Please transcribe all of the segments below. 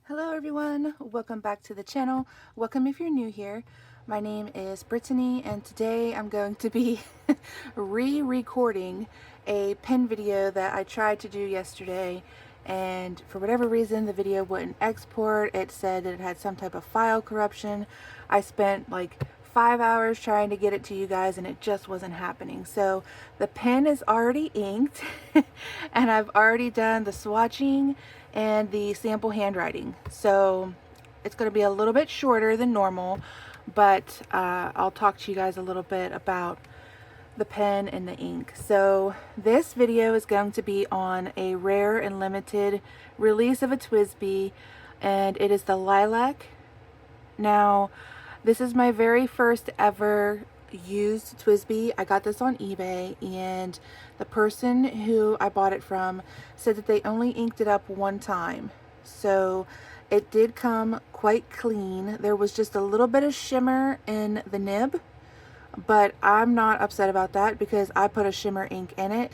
Hello everyone, welcome back to the channel. Welcome if you're new here. My name is Brittany and today I'm going to be re-recording a pen video that I tried to do yesterday, and for whatever reason the video wouldn't export. It said that it had some type of file corruption. I spent like 5 hours trying to get it to you guys and it just wasn't happening. So the pen is already inked and I've already done the swatching and the sample handwriting. So it's going to be a little bit shorter than normal, but I'll talk to you guys a little bit about the pen and the ink. So this video is going to be on a rare and limited release of a TWSBI, and it is the Lilac. Now, this is my very first ever used TWSBI. I got this on eBay, and the person who I bought it from said that they only inked it up one time. So it did come quite clean. There was just a little bit of shimmer in the nib, but I'm not upset about that because I put a shimmer ink in it.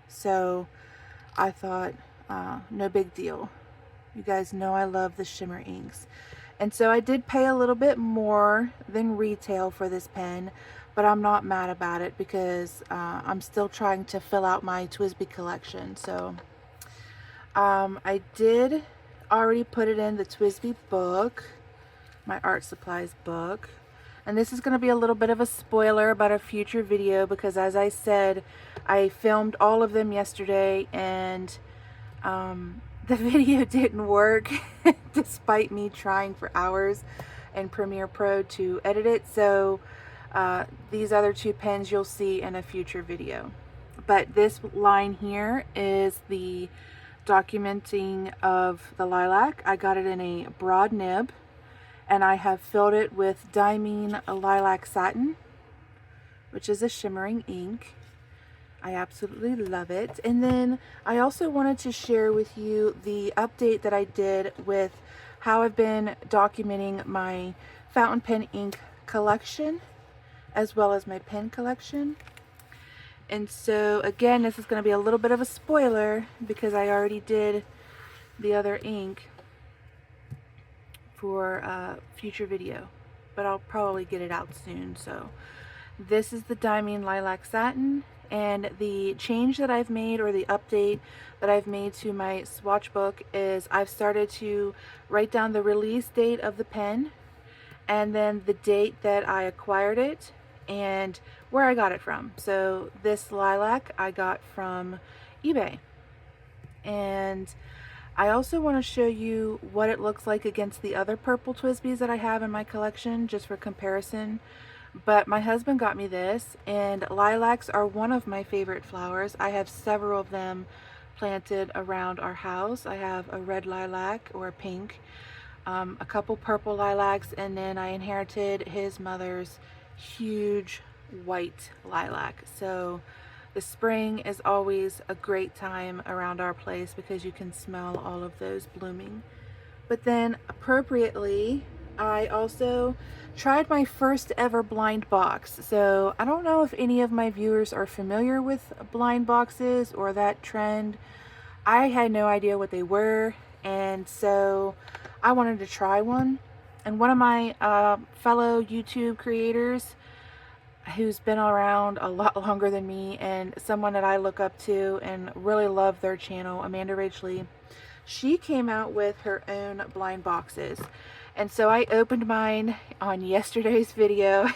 So I thought, no big deal. You guys know I love the shimmer inks. And so I did pay a little bit more than retail for this pen, but I'm not mad about it because I'm still trying to fill out my TWSBI collection. So I did already put it in the TWSBI book, my art supplies book. And this is going to be a little bit of a spoiler about a future video because, as I said, I filmed all of them yesterday and the video didn't work despite me trying for hours in Premiere Pro to edit it. So these other two pens you'll see in a future video. But this line here is the documenting of the Lilac. I got it in a broad nib, and I have filled it with Diamine Lilac Satin, which is a shimmering ink. I absolutely love it. And then I also wanted to share with you the update that I did with how I've been documenting my fountain pen ink collection as well as my pen collection. And so again, this is going to be a little bit of a spoiler because I already did the other ink for a future video, but I'll probably get it out soon. So this is the Diamine Lilac Satin. And the change that I've made, or the update that I've made to my swatch book, is I've started to write down the release date of the pen and then the date that I acquired it and where I got it from. So this Lilac I got from eBay. And I also want to show you what it looks like against the other purple TWSBIs that I have in my collection, just for comparison. But my husband got me this, and lilacs are one of my favorite flowers. I have several of them planted around our house. I have a red lilac, or a pink, a couple purple lilacs, and then I inherited his mother's huge white lilac. So the spring is always a great time around our place because you can smell all of those blooming. But then appropriately, I also tried my first ever blind box. So I don't know if any of my viewers are familiar with blind boxes or that trend. I had no idea what they were, and so I wanted to try one. And one of my fellow YouTube creators who's been around a lot longer than me, and someone that I look up to and really love their channel, Amanda Rachley, she came out with her own blind boxes. And so I opened mine on yesterday's video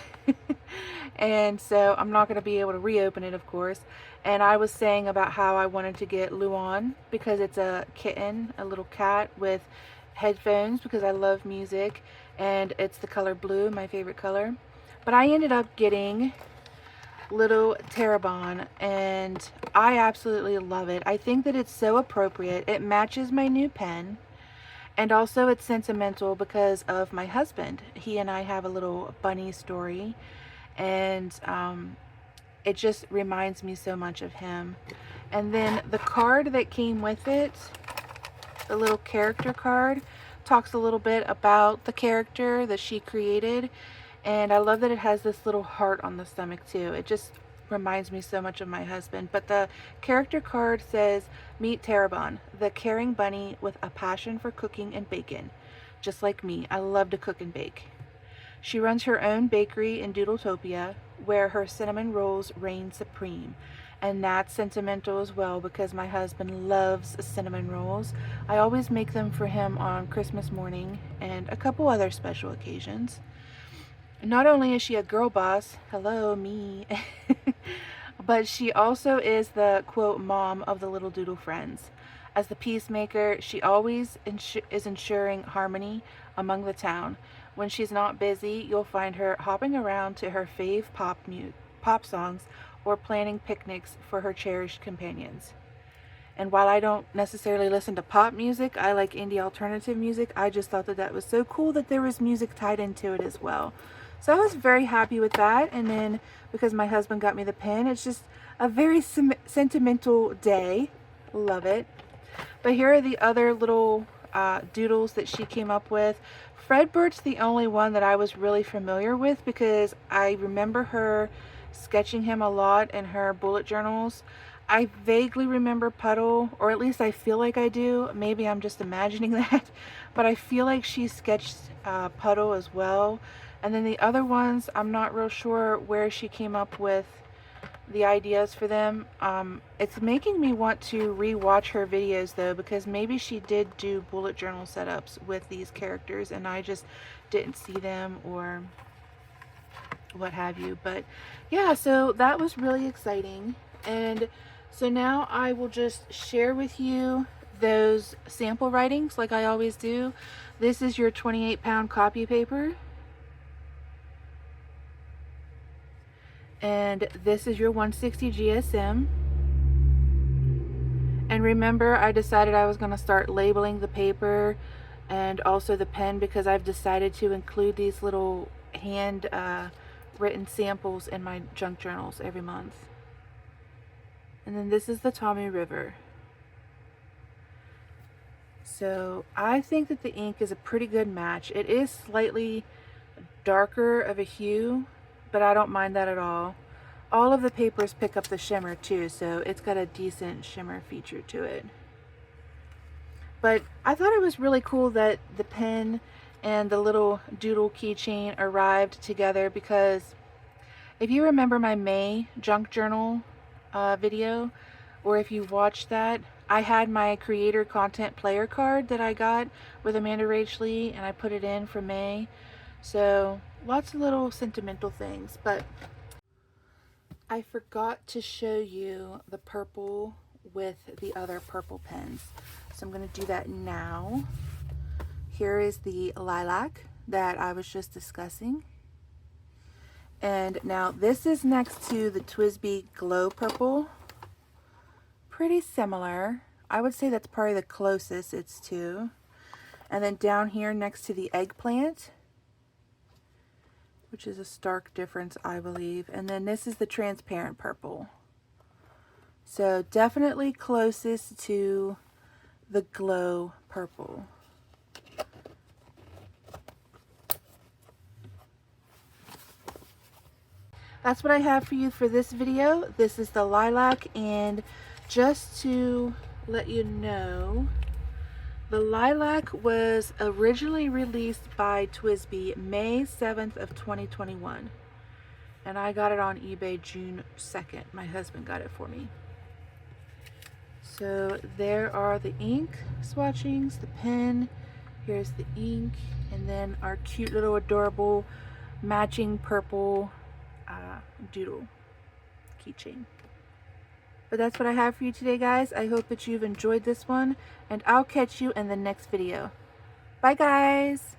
and so I'm not going to be able to reopen it, of course. And I was saying about how I wanted to get Luan because it's a kitten, a little cat with headphones, because I love music, and it's the color blue, my favorite color. But I ended up getting little Terrebonne, and I absolutely love it. I think that it's so appropriate. It matches my new pen. And also it's sentimental because of my husband. He and I have a little bunny story, and it just reminds me so much of him. And then the card that came with it, the little character card, talks a little bit about the character that she created. And I love that it has this little heart on the stomach too. It just reminds me so much of my husband. But the character card says, "Meet Terabon, the caring bunny with a passion for cooking and bacon. Just like me, I love to cook and bake. She runs her own bakery in Doodletopia, where her cinnamon rolls reign supreme." And that's sentimental as well, because my husband loves cinnamon rolls. I always make them for him on Christmas morning and a couple other special occasions. Not only is she a girl boss, hello, me, but she also is the, quote, mom of the little doodle friends. As the peacemaker, she always is ensuring harmony among the town. When she's not busy, you'll find her hopping around to her fave pop songs or planning picnics for her cherished companions. And while I don't necessarily listen to pop music, I like indie alternative music. I just thought that that was so cool that there was music tied into it as well. So I was very happy with that. And then because my husband got me the pen, it's just a very sentimental day. Love it. But here are the other little doodles that she came up with. Fredbert's the only one that I was really familiar with, because I remember her sketching him a lot in her bullet journals. I vaguely remember Puddle, or at least I feel like I do. Maybe I'm just imagining that, but I feel like she sketched Puddle as well. And then the other ones, I'm not real sure where she came up with the ideas for them. It's making me want to re-watch her videos though, because maybe she did do bullet journal setups with these characters and I just didn't see them or what have you. But yeah, so that was really exciting. And so now I will just share with you those sample writings like I always do. This is your 28-pound copy paper. And this is your 160 GSM. And remember, I decided I was going to start labeling the paper and also the pen, because I've decided to include these little hand written samples in my junk journals every month. And then this is the Tomoe River. So I think that the ink is a pretty good match. It is slightly darker of a hue, but I don't mind that at all. All of the papers pick up the shimmer too, so it's got a decent shimmer feature to it. But I thought it was really cool that the pen and the little Doodle Keychain arrived together, because if you remember my May junk journal video, or if you watched that, I had my creator content player card that I got with Amanda Rach Lee, and I put it in for May. So lots of little sentimental things. But I forgot to show you the purple with the other purple pens, so I'm going to do that now. Here is the lilac that I was just discussing. And now this is next to the TWSBI Glow Purple. Pretty similar. I would say that's probably the closest it's to. And then down here next to the Eggplant, which is a stark difference, I believe. And then this is the Transparent Purple. So definitely closest to the Glow Purple. That's what I have for you for this video. This is the lilac, and just to let you know, the lilac was originally released by TWSBI May 7th of 2021, and I got it on eBay June 2nd. My husband got it for me. So there are the ink swatchings, the pen, here's the ink, and then our cute little adorable matching purple Doodle Keychain. But that's what I have for you today, guys. I hope that you've enjoyed this one, and I'll catch you in the next video. Bye, guys!